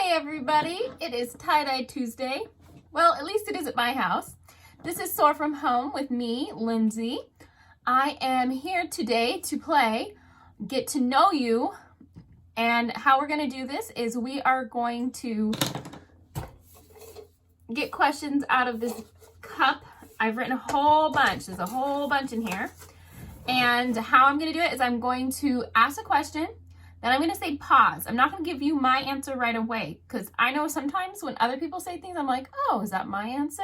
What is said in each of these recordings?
Hey everybody, it is Tie-Dye Tuesday. Well, at least it is at my house. This is SOAR from home with me, Lindsay. I am here today to play Get to Know You. And how we're going to do this is we are going to get questions out of this cup. I've written a whole bunch. There's a whole bunch in here. And how I'm going to do it is I'm going to ask a question. Then I'm going to say pause. I'm not going to give you my answer right away because I know sometimes when other people say things, I'm like, oh, is that my answer?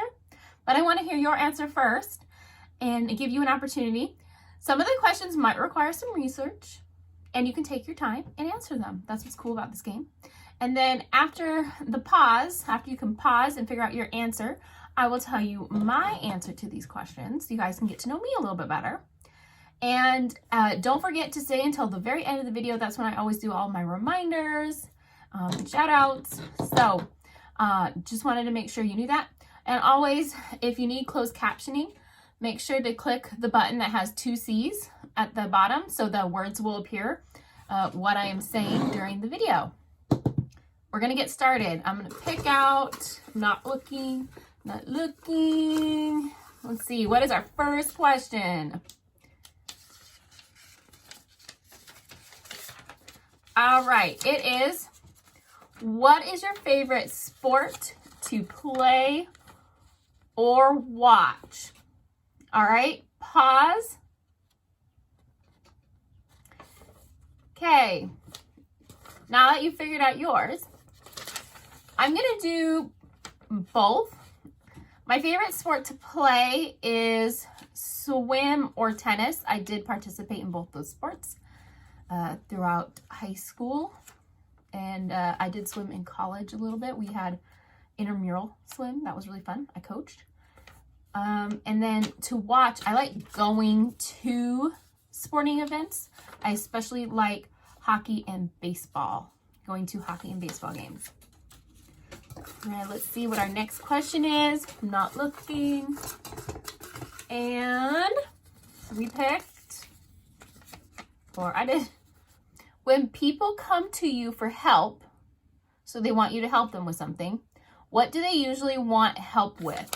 But I want to hear your answer first and give you an opportunity. Some of the questions might require some research and you can take your time and answer them. That's what's cool about this game. And then after the pause, after you can pause and figure out your answer, I will tell you my answer to these questions so you guys can get to know me a little bit better. And don't forget to stay until the very end of the video. That's when I always do all my reminders, shout outs. So just wanted to make sure you knew that. And always, if you need closed captioning, make sure to click the button that has 2 C's at the bottom so the words will appear what I am saying during the video. We're going to get started. I'm going to pick out, not looking. Let's see, what is our first question? All right, it is, what is your favorite sport to play or watch? All right, pause. Okay, now that you've figured out yours, I'm gonna do both. My favorite sport to play is swim or tennis. I did participate in both those sports throughout high school, and I did swim in college a little bit. We had intramural swim. That was really fun. I coached. And then to watch, I like going to sporting events. I especially like hockey and baseball, going to hockey and baseball games. All right, let's see what our next question is. I'm not looking. And we picked, or I did. When people come to you for help, so they want you to help them with something, what do they usually want help with?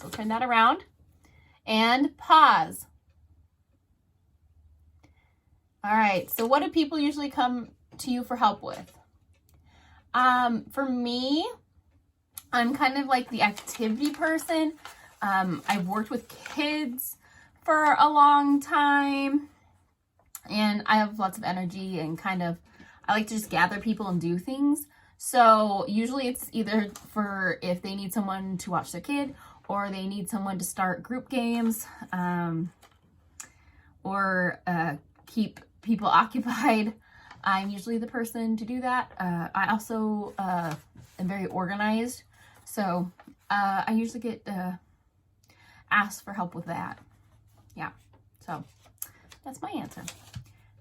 So turn that around and pause. All right, so what do people usually come to you for help with? For me, I'm kind of like the activity person. I've worked with kids for a long time. And I have lots of energy and I like to just gather people and do things. So usually it's either for if they need someone to watch their kid or they need someone to start group games or keep people occupied. I'm usually the person to do that. I also am very organized. So I usually get asked for help with that. Yeah, so that's my answer.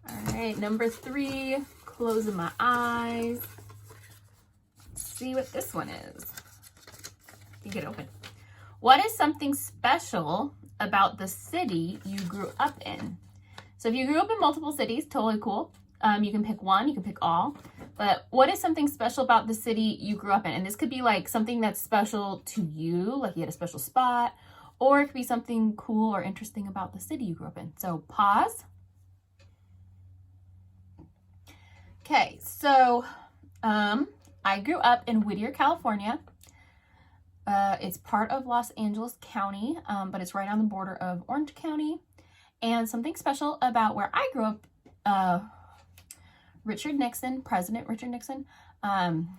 All right, number 3, closing my eyes. Let's see what this one is. You get open. What is something special about the city you grew up in? So if you grew up in multiple cities, totally cool. You can pick one, you can pick all. But what is something special about the city you grew up in? And this could be like something that's special to you, like you had a special spot, or it could be something cool or interesting about the city you grew up in. So pause. Okay, so I grew up in Whittier, California. It's part of Los Angeles County, but it's right on the border of Orange County. And something special about where I grew up, Richard Nixon, President Richard Nixon,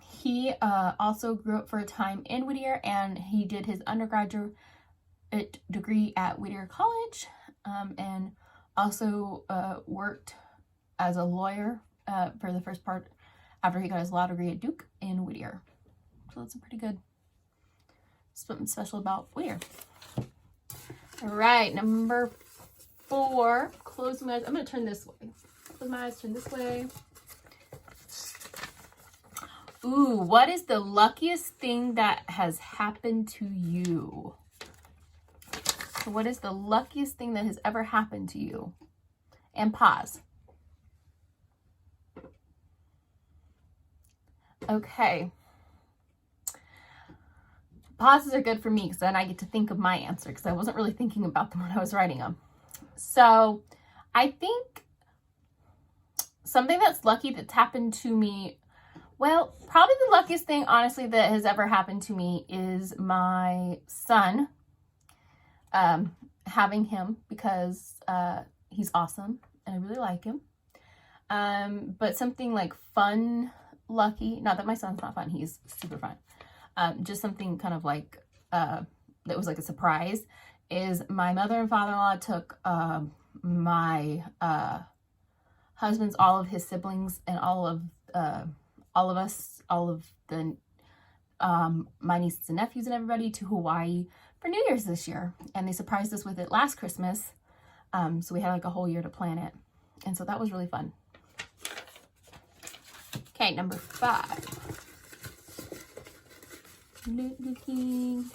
he also grew up for a time in Whittier, and he did his undergraduate degree at Whittier College, and also worked as a lawyer for the first part after he got his law degree at Duke in Whittier. So that's a pretty good, something special about Whittier. All right, number 4, close my eyes. I'm going to turn this way. Close my eyes, turn this way. Ooh, what is the luckiest thing that has happened to you? So what is the luckiest thing that has ever happened to you? And pause. Okay. pauses are good for me because then I get to think of my answer because I wasn't really thinking about them when I was writing them. So I think something that's lucky that's happened to me, well, probably the luckiest thing, honestly, that has ever happened to me is my son, having him because he's awesome and I really like him. But something like fun, lucky, not that my son's not fun, he's super fun. Just something kind of like, that was like a surprise, is my mother and father-in-law took my husband's, all of his siblings, and all of us, all of the my nieces and nephews and everybody to Hawaii for New Year's this year. And they surprised us with it last Christmas. So we had like a whole year to plan it. And so that was really fun. Okay, number 5. Looking.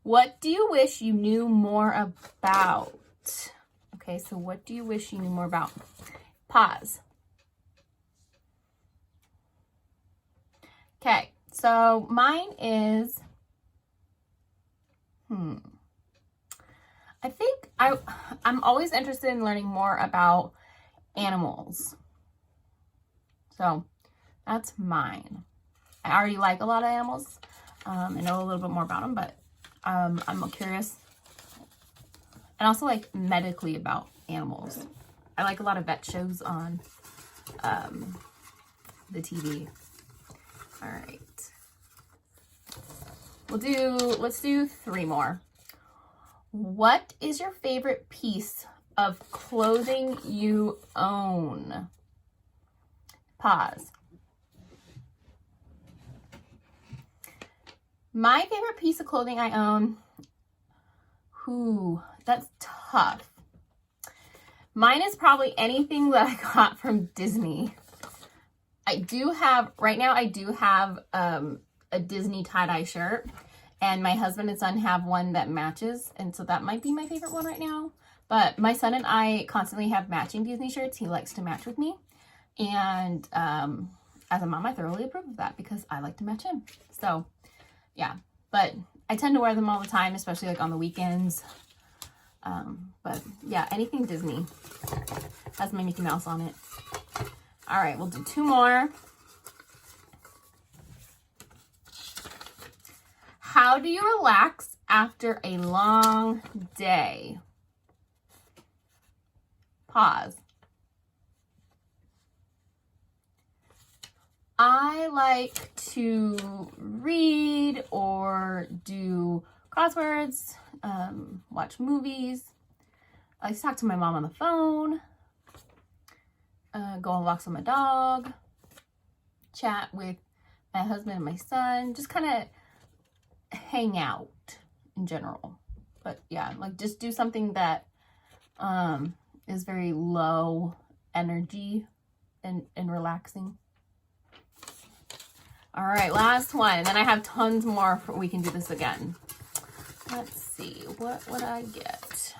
What do you wish you knew more about? Okay, so what do you wish you knew more about? Pause. Okay, so mine is, I think I'm always interested in learning more about animals. So that's mine. I already like a lot of animals. I know a little bit more about them, but I'm curious. And also like medically about animals. I like a lot of vet shows on the TV. All right. Let's do 3 more. What is your favorite piece of clothing you own? Pause. My favorite piece of clothing I own, that's tough. Mine is probably anything that I got from Disney. Right now I do have a Disney tie-dye shirt, and my husband and son have one that matches, and so that might be my favorite one right now. But my son and I constantly have matching Disney shirts. He likes to match with me, and as a mom, I thoroughly approve of that because I like to match him. So yeah, but I tend to wear them all the time, especially like on the weekends. But yeah, anything Disney has my Mickey Mouse on it. All right, we'll do 2 more. How do you relax after a long day? Pause. I like to read or do crosswords, watch movies. I like to talk to my mom on the phone, go on walks with my dog, chat with my husband and my son, just kind of hang out in general. But yeah, like just do something that is very low energy and relaxing. All right, last one. And then I have tons more. We can do this again. Let's see. What would I get?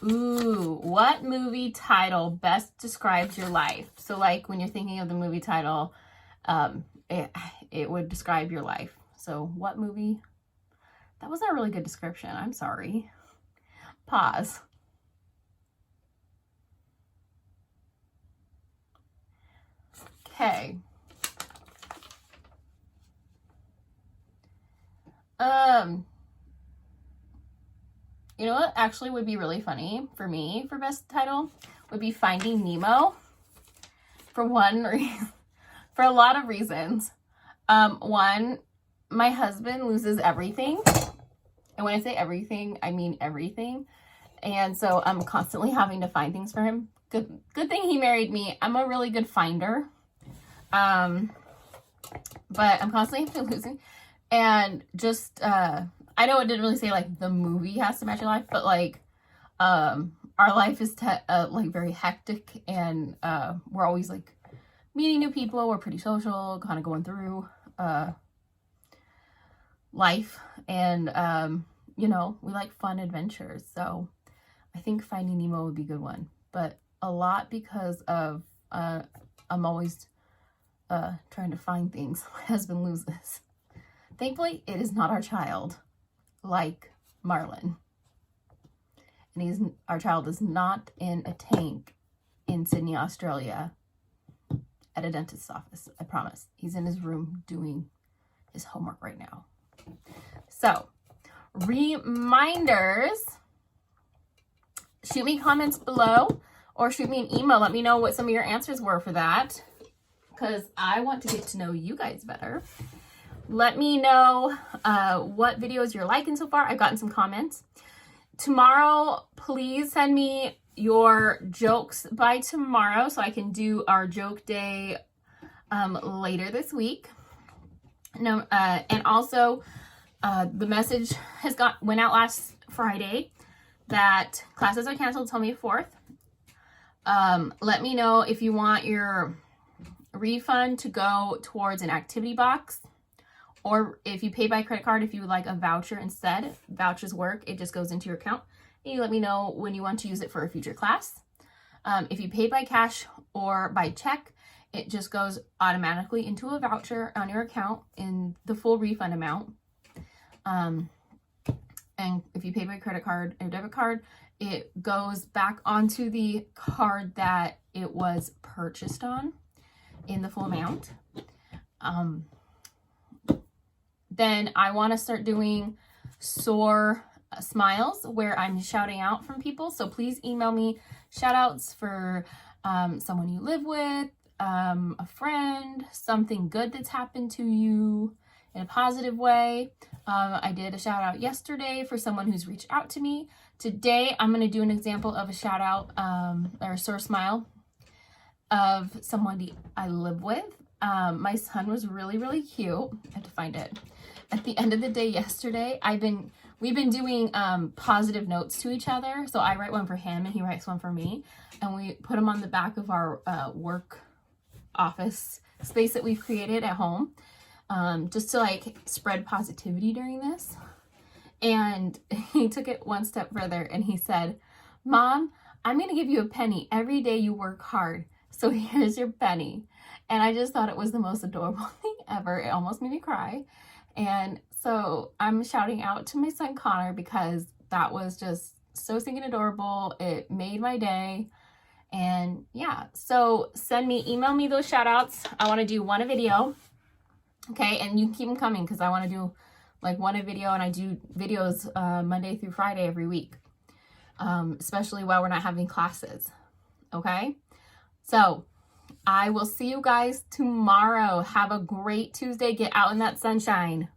Ooh, what movie title best describes your life? So like when you're thinking of the movie title, it would describe your life. So what movie? That wasn't a really good description. I'm sorry. Pause. Okay. You know what actually would be really funny for me for best title would be Finding Nemo. For one reason, for a lot of reasons. One, my husband loses everything. And when I say everything, I mean everything. And so I'm constantly having to find things for him. Good thing he married me. I'm a really good finder. But I'm constantly losing. And just, I know it didn't really say like the movie has to match your life, but like, our life is like very hectic, and we're always like meeting new people. We're pretty social, kind of going through life, and you know, we like fun adventures. So I think Finding Nemo would be a good one, but a lot because of I'm always trying to find things my husband loses. Thankfully, it is not our child, like Marlin. And our child is not in a tank in Sydney, Australia, at a dentist's office. I promise. He's in his room doing his homework right now. So, reminders. Shoot me comments below or shoot me an email. Let me know what some of your answers were for that, because I want to get to know you guys better. Let me know what videos you're liking so far. I've gotten some comments. Tomorrow, please send me your jokes by tomorrow so I can do our joke day later this week. No, and also the message went out last Friday that classes are canceled till May 4th. Let me know if you want your refund to go towards an activity box, or if you pay by credit card, if you would like a voucher instead. Vouchers work. It just goes into your account. And you let me know when you want to use it for a future class. If you pay by cash or by check, it just goes automatically into a voucher on your account in the full refund amount. And if you pay by credit card or debit card, it goes back onto the card that it was purchased on in the full amount. Then I want to start doing SOAR smiles where I'm shouting out from people. So please email me shout outs for someone you live with, a friend, something good that's happened to you in a positive way. I did a shout out yesterday for someone who's reached out to me. Today, I'm going to do an example of a shout out or a SOAR smile of somebody I live with. My son was really, really cute. I have to find it. At the end of the day yesterday, we've been doing positive notes to each other. So I write one for him and he writes one for me. And we put them on the back of our work office space that we've created at home. Just to like spread positivity during this. And he took it one step further and he said, "Mom, I'm going to give you a penny every day you work hard. So here's your penny." And I just thought it was the most adorable thing ever. It almost made me cry. And so I'm shouting out to my son Connor because that was just so stinking adorable. It made my day. And yeah, so email me those shout outs. I want to do one a video. Okay, and you can keep them coming because I want to do like one a video, and I do videos Monday through Friday every week, especially while we're not having classes. Okay, so I will see you guys tomorrow. Have a great Tuesday. Get out in that sunshine.